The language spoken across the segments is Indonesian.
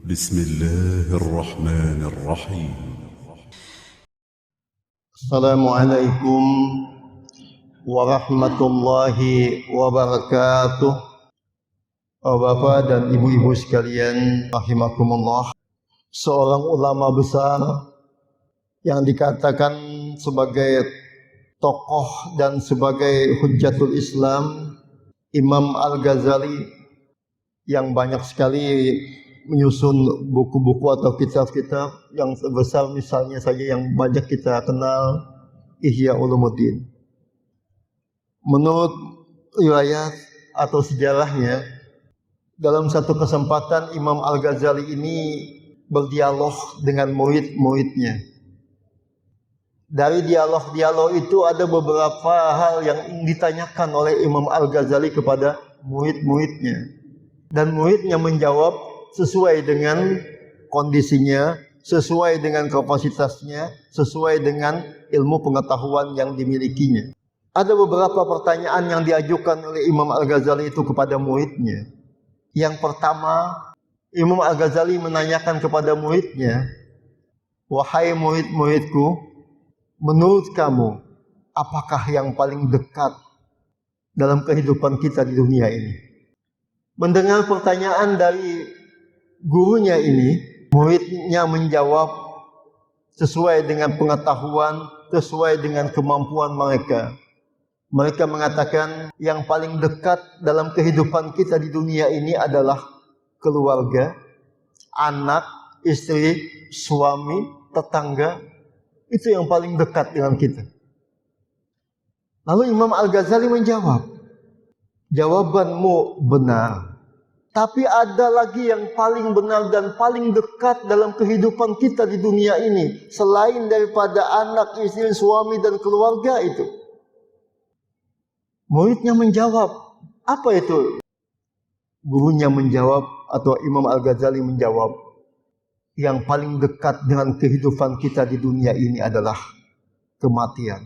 بسم الله الرحمن الرحيم. Assalamualaikum warahmatullahi wabarakatuh. Bapak dan ibu-ibu sekalian rahimakumullah. Seorang ulama besar yang dikatakan sebagai tokoh dan sebagai hujjatul Islam, Imam Al-Ghazali, yang banyak sekali menyusun buku-buku atau kitab-kitab yang sebesar misalnya saja yang banyak kita kenal, Ihya Ulumuddin. Menurut riwayat atau sejarahnya, dalam satu kesempatan Imam Al-Ghazali ini berdialog dengan murid-muridnya. Dari dialog-dialog itu ada beberapa hal yang ditanyakan oleh Imam Al-Ghazali kepada murid-muridnya. Dan muridnya menjawab sesuai dengan kondisinya, sesuai dengan kapasitasnya, sesuai dengan ilmu pengetahuan yang dimilikinya. Ada beberapa pertanyaan yang diajukan oleh Imam Al-Ghazali itu kepada muridnya. Yang pertama, Imam Al-Ghazali menanyakan kepada muridnya, "Wahai murid-muridku, menurut kamu, apakah yang paling dekat dalam kehidupan kita di dunia ini?" Mendengar pertanyaan dari gurunya ini, muridnya menjawab sesuai dengan pengetahuan, sesuai dengan kemampuan mereka. Mereka mengatakan yang paling dekat dalam kehidupan kita di dunia ini adalah keluarga, anak, istri, suami, tetangga. Itu yang paling dekat dengan kita. Lalu Imam Al-Ghazali menjawab, "Jawabanmu benar. Tapi ada lagi yang paling benar dan paling dekat dalam kehidupan kita di dunia ini. Selain daripada anak, istri, suami, dan keluarga itu." Muridnya menjawab, "Apa itu?" Gurunya menjawab, atau Imam Al-Ghazali menjawab, "Yang paling dekat dengan kehidupan kita di dunia ini adalah kematian."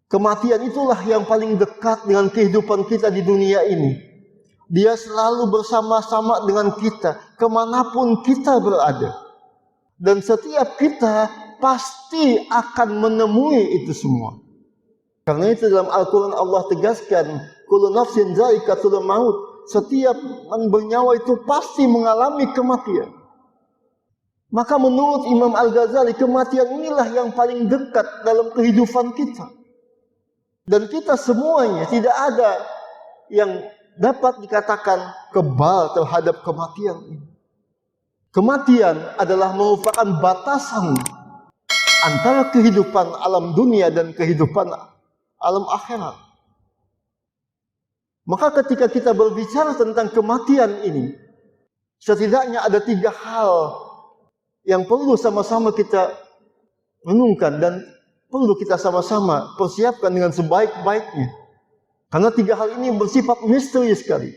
Kematian itulah yang paling dekat dengan kehidupan kita di dunia ini. Dia selalu bersama-sama dengan kita, kemanapun kita berada. Dan setiap kita pasti akan menemui itu semua. Karena itu dalam Al-Quran Allah tegaskan, "Kullu nafsin dha'iqatul maut." Setiap yang bernyawa itu pasti mengalami kematian. Maka menurut Imam Al-Ghazali, kematian inilah yang paling dekat dalam kehidupan kita. Dan kita semuanya tidak ada yang dapat dikatakan kebal terhadap kematian ini. Kematian adalah merupakan batasan antara kehidupan alam dunia dan kehidupan alam akhirat. Maka ketika kita berbicara tentang kematian ini, setidaknya ada 3 hal yang perlu sama-sama kita renungkan dan perlu kita sama-sama persiapkan dengan sebaik-baiknya. Karena 3 hal ini bersifat misteri sekali.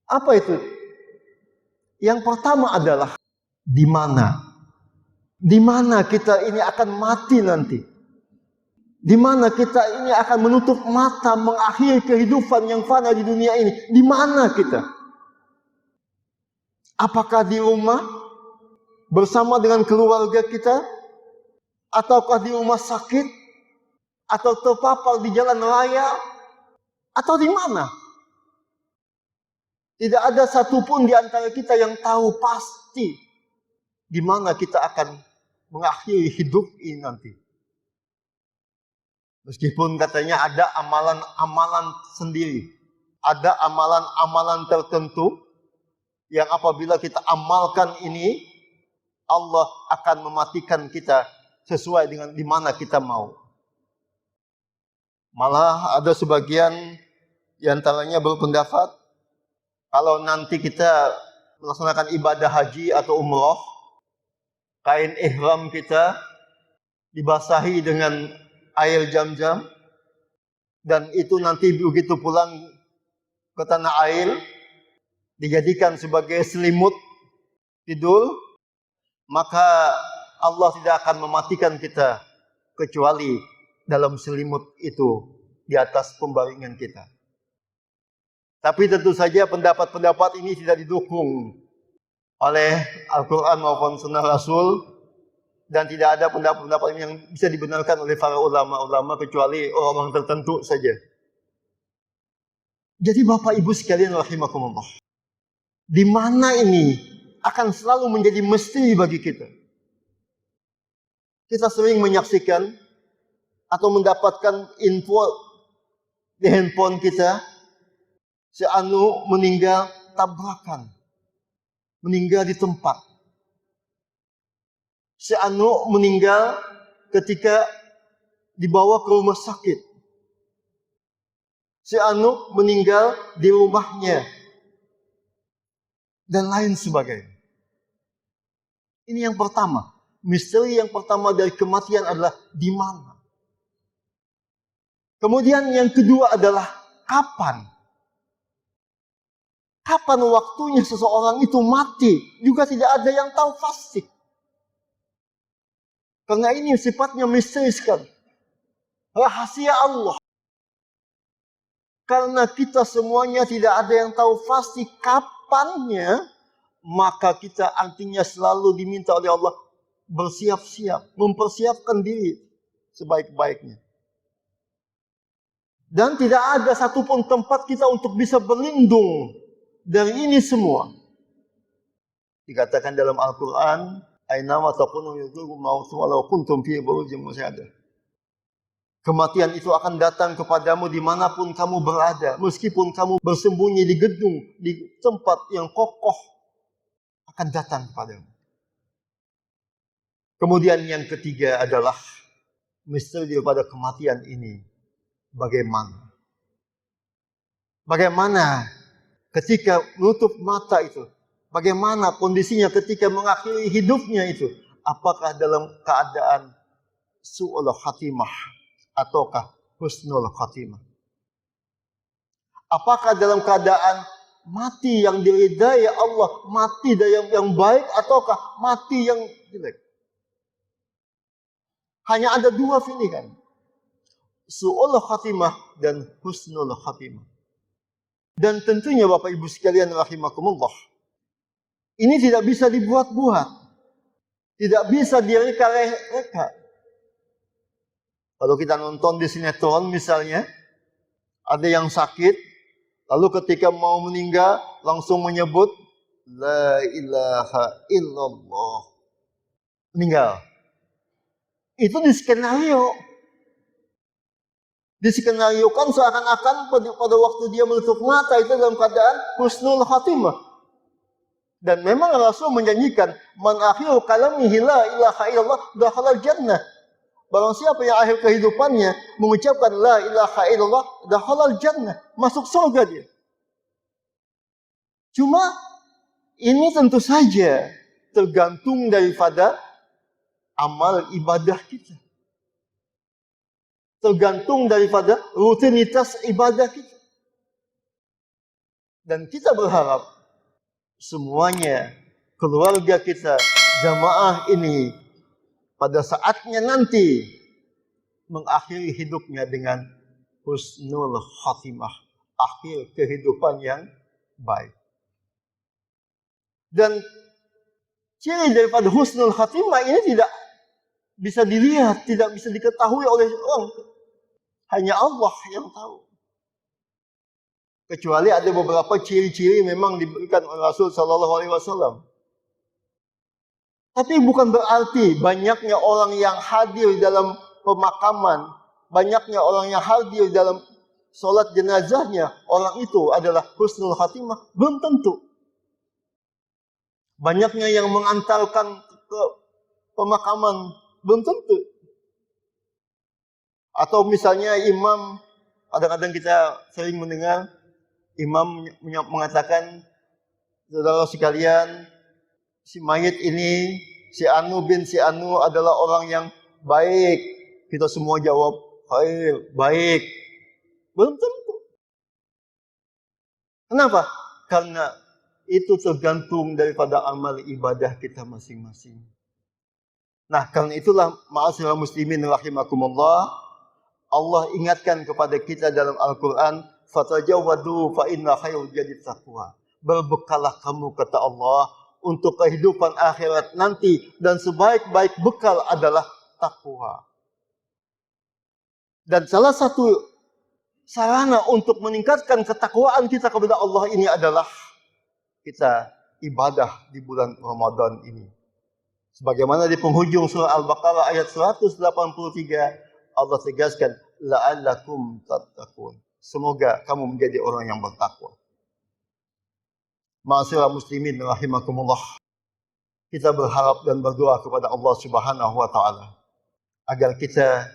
Apa itu? Yang pertama adalah di mana? Di mana kita ini akan mati nanti? Di mana kita ini akan menutup mata mengakhiri kehidupan yang fana di dunia ini? Di mana kita? Apakah di rumah bersama dengan keluarga kita? Ataukah di rumah sakit? Atau terpapar di jalan raya? Atau di mana? Tidak ada satupun di antara kita yang tahu pasti di mana kita akan mengakhiri hidup ini nanti. Meskipun katanya ada amalan-amalan sendiri, ada amalan-amalan tertentu yang apabila kita amalkan ini, Allah akan mematikan kita sesuai dengan di mana kita mau. Malah ada sebagian di antaranya berpendapat kalau nanti kita melaksanakan ibadah haji atau umroh, kain ihram kita dibasahi dengan air Zam-Zam, dan itu nanti begitu pulang ke tanah air dijadikan sebagai selimut tidur, maka Allah tidak akan mematikan kita kecuali dalam selimut itu di atas pembaringan kita. Tapi tentu saja pendapat-pendapat ini tidak didukung oleh Al-Quran maupun Sunnah Rasul, dan tidak ada pendapat-pendapat yang bisa dibenarkan oleh para ulama-ulama kecuali orang tertentu saja. Jadi Bapak Ibu sekalian rahimakumullah, di mana ini akan selalu menjadi misteri bagi kita. Kita sering menyaksikan atau mendapatkan info di handphone kita, si anu meninggal tabrakan, meninggal di tempat. Si anu meninggal ketika dibawa ke rumah sakit. Si anu meninggal di rumahnya. Dan lain sebagainya. Ini yang pertama. Misteri yang pertama dari kematian adalah di mana. Kemudian yang kedua adalah kapan. Kapan waktunya seseorang itu mati. Juga tidak ada yang tahu pasti. Karena ini sifatnya misteri sekali. Rahasia Allah. Karena kita semuanya tidak ada yang tahu pasti kapannya, maka kita artinya selalu diminta oleh Allah bersiap-siap, mempersiapkan diri sebaik-baiknya. Dan tidak ada satupun tempat kita untuk bisa berlindung dari ini semua. Dikatakan dalam Al-Quran, Ainama takunu yudhurkum mautu walau kuntum fi burujin musyadah. Kematian itu akan datang kepadamu dimanapun kamu berada. Meskipun kamu bersembunyi di gedung, di tempat yang kokoh, akan datang kepadamu. Kemudian yang ketiga adalah misteri daripada kematian ini. Bagaimana? Bagaimana ketika menutup mata itu? Bagaimana kondisinya ketika mengakhiri hidupnya itu? Apakah dalam keadaan su'ul khatimah ataukah husnul khatimah? Apakah dalam keadaan mati yang diridai Allah, mati yang baik ataukah mati yang jelek? Hanya ada dua pilihan. Su'ul khatimah dan husnul khatimah. Dan tentunya Bapak Ibu sekalian rahimakumullah, ini tidak bisa dibuat-buat. Tidak bisa direka-reka. Kalau kita nonton di sinetron misalnya, ada yang sakit, lalu ketika mau meninggal, langsung menyebut, La ilaha illallah. Meninggal. Itu di skenario. Diskenariokan seakan-akan pada waktu dia menutup mata itu dalam keadaan husnul khatimah. Dan memang Rasul menjanjikan, man akhiru kalamihi la ilaha illallah dakhala jannah. Barang siapa yang akhir kehidupannya mengucapkan la ilaha illallah dakhala jannah, masuk surga dia. Cuma ini tentu saja tergantung daripada amal ibadah kita. Tergantung daripada rutinitas ibadah kita. Dan kita berharap semuanya, keluarga kita, jamaah ini, pada saatnya nanti mengakhiri hidupnya dengan husnul khatimah, akhir kehidupan yang baik. Dan ciri daripada husnul khatimah ini tidak bisa dilihat, tidak bisa diketahui oleh orang. Hanya Allah yang tahu. Kecuali ada beberapa ciri-ciri memang diberikan oleh Rasul Sallallahu Alaihi Wasallam. Tapi bukan berarti banyaknya orang yang hadir dalam pemakaman, banyaknya orang yang hadir dalam sholat jenazahnya, orang itu adalah husnul khatimah. Belum tentu. Banyaknya yang mengantarkan ke pemakaman, belum tentu. Atau misalnya imam, kadang-kadang kita sering mendengar imam mengatakan, saudara sekalian, si mayit ini, si Anu bin si Anu adalah orang yang baik. Kita semua jawab, baik. Belum tentu. Kenapa? Karena itu tergantung daripada amal ibadah kita masing-masing. Nah, karena itulah ma'asyiral muslimin rahimakumullah, Allah ingatkan kepada kita dalam Al-Quran, fatajawadu fa inna khairul jadi taqwa. Berbekallah kamu, kata Allah, untuk kehidupan akhirat nanti, dan sebaik-baik bekal adalah takwa. Dan salah satu sarana untuk meningkatkan ketakwaan kita kepada Allah ini adalah kita ibadah di bulan Ramadan ini. Sebagaimana di penghujung surah Al-Baqarah ayat 183, Allah tegaskan, la'allakum tattaqun. Semoga kamu menjadi orang yang bertakwa. Ma'asyiral muslimin rahimakumullah. Kita berharap dan berdoa kepada Allah Subhanahu wa taala agar kita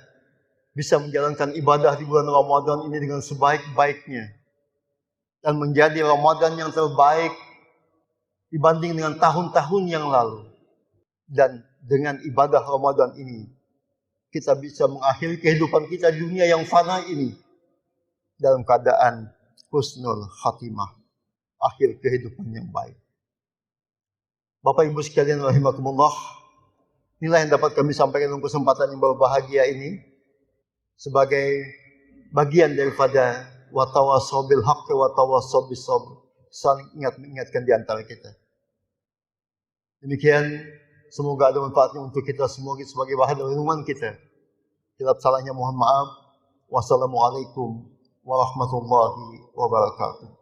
bisa menjalankan ibadah di bulan Ramadan ini dengan sebaik-baiknya dan menjadi Ramadan yang terbaik dibanding dengan tahun-tahun yang lalu. Dan dengan ibadah Ramadan ini kita bisa mengakhiri kehidupan kita di dunia yang fana ini dalam keadaan husnul khatimah, akhir kehidupan yang baik. Bapak Ibu sekalian rahimakumullah, inilah yang dapat kami sampaikan dalam kesempatan yang berbahagia ini sebagai bagian daripada wa tawassaw bil haqqi wa tawassaw bis sabr, saling mengingatkan di antara kita. Demikian, semoga ada manfaatnya untuk kita semua sebagai bahan renungan kita. Hilaf salahnya mohon maaf. Wassalamualaikum warahmatullahi wabarakatuh.